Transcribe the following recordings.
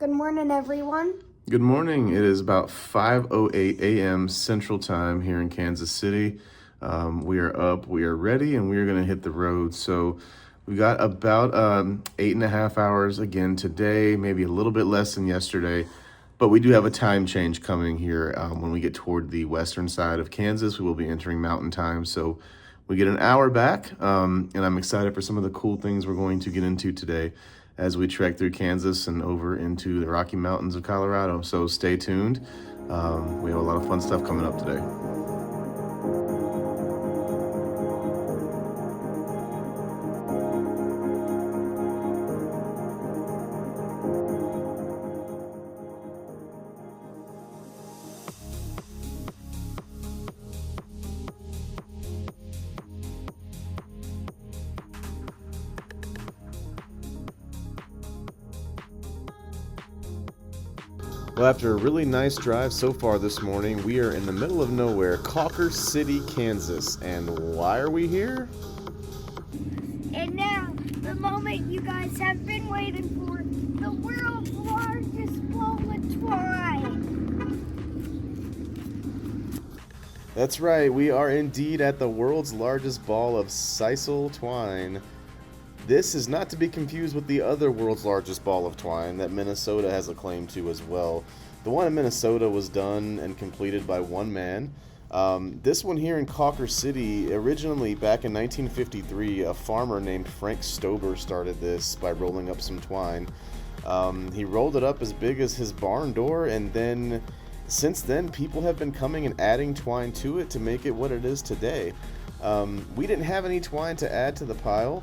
Good morning, everyone. Good morning. It is about 5:08 a.m. Central Time here in Kansas City. We are up, we are ready, and we are going to hit the road. So we got about 8.5 hours again today, maybe a little bit less than yesterday. But we do have a time change coming here when we get toward the western side of Kansas. We will be entering Mountain Time. So we get an hour back, and I'm excited for some of the cool things we're going to get into today as we trek through Kansas and over into the Rocky Mountains of Colorado. So stay tuned. We have a lot of fun stuff coming up today. Well, after a really nice drive so far this morning, we are in the middle of nowhere, Cawker City, Kansas. And why are we here? And now, the moment you guys have been waiting for, the world's largest ball of twine. That's right, we are indeed at the world's largest ball of Sisal twine. This is not to be confused with the other world's largest ball of twine that Minnesota has a claim to as well. The one in Minnesota was done and completed by one man. This one here in Cawker City, originally back in 1953, a farmer named Frank Stober started this by rolling up some twine. He rolled it up as big as his barn door, and then since then people have been coming and adding twine to it to make it what it is today. We didn't have any twine to add to the pile,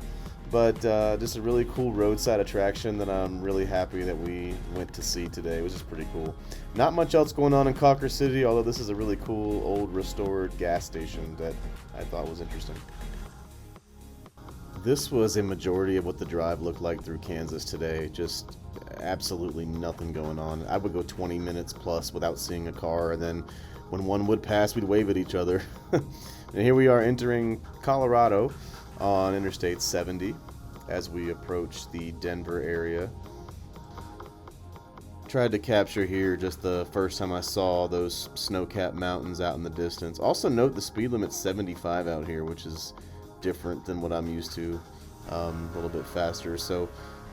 but just a really cool roadside attraction that I'm really happy that we went to see today. It was just pretty cool. Not much else going on in Cawker City, although this is a really cool old restored gas station that I thought was interesting. This was a majority of what the drive looked like through Kansas today. Just absolutely nothing going on. I would go 20 minutes plus without seeing a car, and then when one would pass, we'd wave at each other. And here we are entering Colorado on Interstate 70 as we approach the Denver area. Tried to capture here just the first time I saw those snow-capped mountains out in the distance. Also note the speed limit's 75 out here, which is different than what I'm used to, a little bit faster. So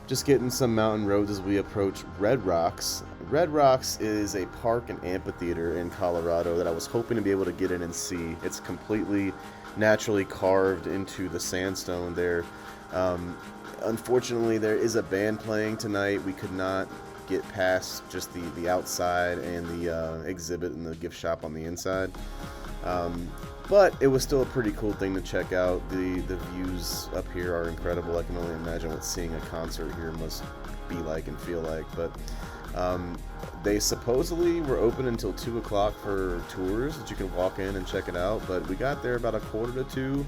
just getting some mountain roads as we approach Red Rocks. Red Rocks is a park and amphitheater in Colorado that I was hoping to be able to get in and see. It's completely naturally carved into the sandstone there. Unfortunately, there is a band playing tonight. We could not get past just the outside and the exhibit and the gift shop on the inside. But it was still a pretty cool thing to check out. The views up here are incredible. I can only imagine what seeing a concert here must be like and feel like. But they supposedly were open until 2 o'clock for tours that you can walk in and check it out. But we got there about 1:45,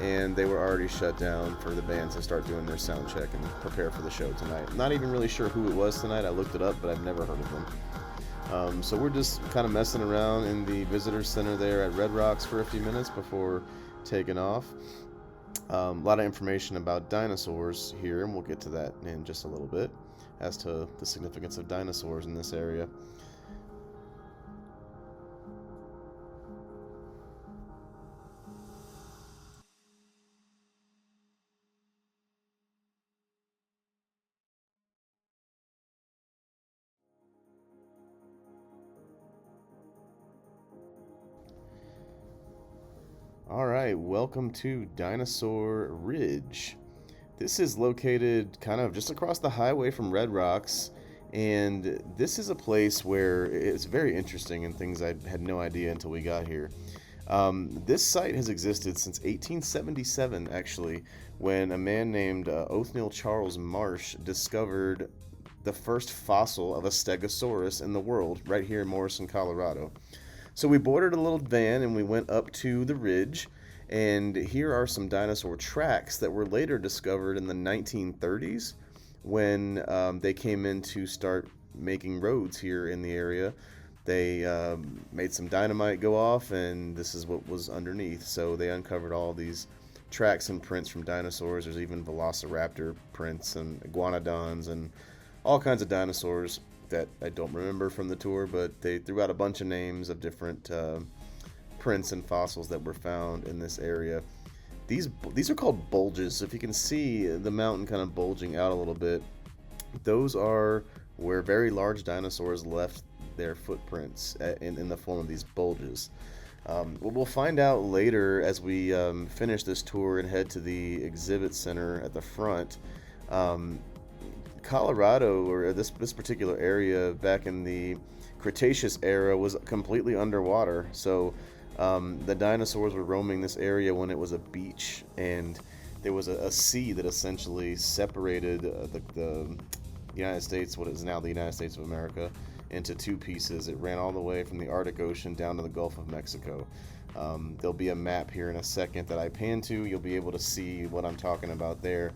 and they were already shut down for the bands to start doing their sound check and prepare for the show tonight. Not even really sure who it was tonight. I looked it up, but I've never heard of them. So we're just kind of messing around in the visitor center there at Red Rocks for a few minutes before taking off. A lot of information about dinosaurs here, and we'll get to that in just a little bit as to the significance of dinosaurs in this area. Alright, welcome to Dinosaur Ridge. This is located kind of just across the highway from Red Rocks, and this is a place where it's very interesting and things I had no idea until we got here. This site has existed since 1877, actually, when a man named Othniel Charles Marsh discovered the first fossil of a Stegosaurus in the world right here in Morrison, Colorado. So we boarded a little van and we went up to the ridge, and here are some dinosaur tracks that were later discovered in the 1930s when they came in to start making roads here in the area. They made some dynamite go off, and this is what was underneath. So they uncovered all these tracks and prints from dinosaurs. There's even velociraptor prints and iguanodons and all kinds of dinosaurs. that I don't remember from the tour, but they threw out a bunch of names of different prints and fossils that were found in this area. These are called bulges. So if you can see the mountain kind of bulging out a little bit, those are where very large dinosaurs left their footprints in the form of these bulges. What we'll find out later as we finish this tour and head to the exhibit center at the front. Colorado, or this particular area back in the Cretaceous era, was completely underwater. So the dinosaurs were roaming this area when it was a beach, and there was a sea that essentially separated the United States, what is now the United States of America, into two pieces. It ran all the way from the Arctic Ocean down to the Gulf of Mexico. There'll be a map here in a second that I pan to. You'll be able to see what I'm talking about there,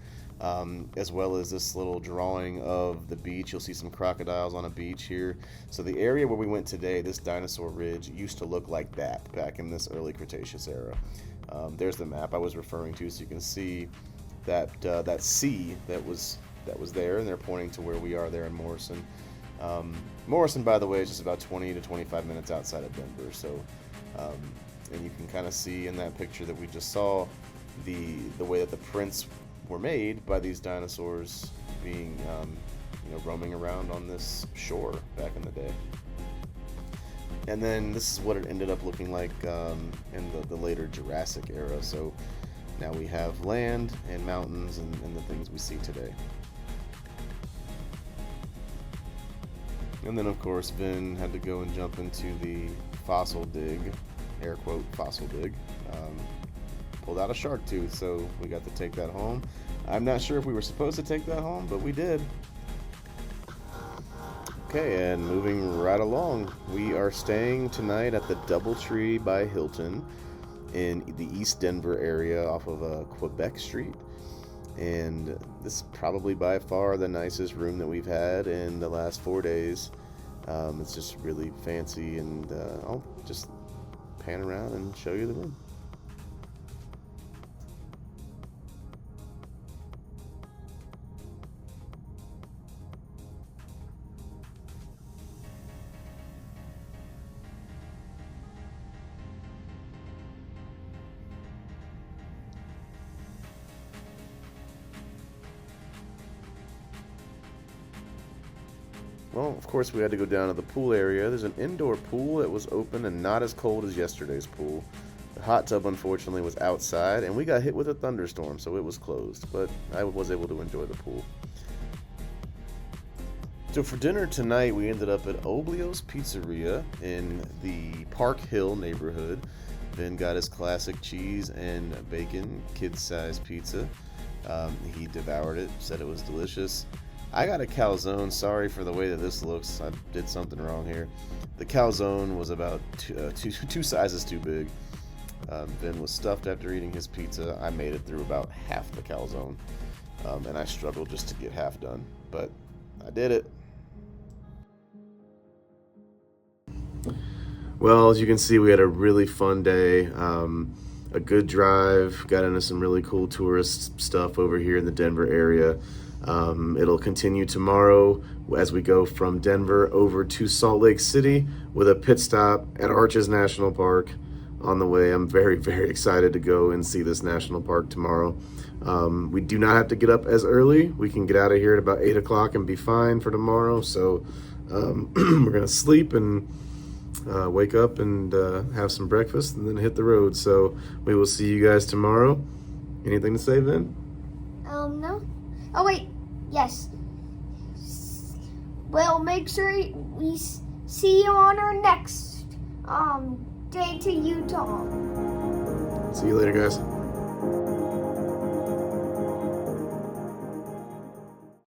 as well as this little drawing of the beach. You'll see some crocodiles on a beach here. So the area where we went today, this Dinosaur Ridge, used to look like that back in this early Cretaceous era. There's the map I was referring to, so you can see that sea that was there, and they're pointing to where we are there in Morrison. Morrison, by the way, is just about 20 to 25 minutes outside of Denver. So, and you can kind of see in that picture that we just saw the way that the prints were made by these dinosaurs being, roaming around on this shore back in the day. And then this is what it ended up looking like in the later Jurassic era. So now we have land and mountains and the things we see today. And then, of course, Vin had to go and jump into the fossil dig, air quote, fossil dig. Pulled out a shark tooth, so we got to take that home. I'm not sure if we were supposed to take that home, but we did. Okay, and moving right along, we are staying tonight at the Doubletree by Hilton in the East Denver area off of Quebec Street. And this is probably by far the nicest room that we've had in the last 4 days. It's just really fancy, and I'll just pan around and show you the room. Well, of course, we had to go down to the pool area. There's an indoor pool that was open and not as cold as yesterday's pool. The hot tub, unfortunately, was outside, and we got hit with a thunderstorm, so it was closed. But I was able to enjoy the pool. So for dinner tonight, we ended up at Oblio's Pizzeria in the Park Hill neighborhood. Vin got his classic cheese and bacon kid-sized pizza. He devoured it, said it was delicious. I got a calzone. Sorry for the way that this looks. I did something wrong here. The calzone was about two sizes too big. Vin was stuffed after eating his pizza. I made it through about half the calzone, and I struggled just to get half done, but I did it. Well, as you can see, we had a really fun day. A good drive. Got into some really cool tourist stuff over here in the Denver area. It'll continue tomorrow as we go from Denver over to Salt Lake City with a pit stop at Arches National Park on the way. I'm very, very excited to go and see this national park tomorrow. We do not have to get up as early. We can get out of here at about 8 o'clock and be fine for tomorrow. So we're going to sleep and wake up and have some breakfast and then hit the road. So we will see you guys tomorrow. Anything to say, Vin? No. Oh, wait. Yes. Well, make sure we see you on our next day to Utah. See you later, guys.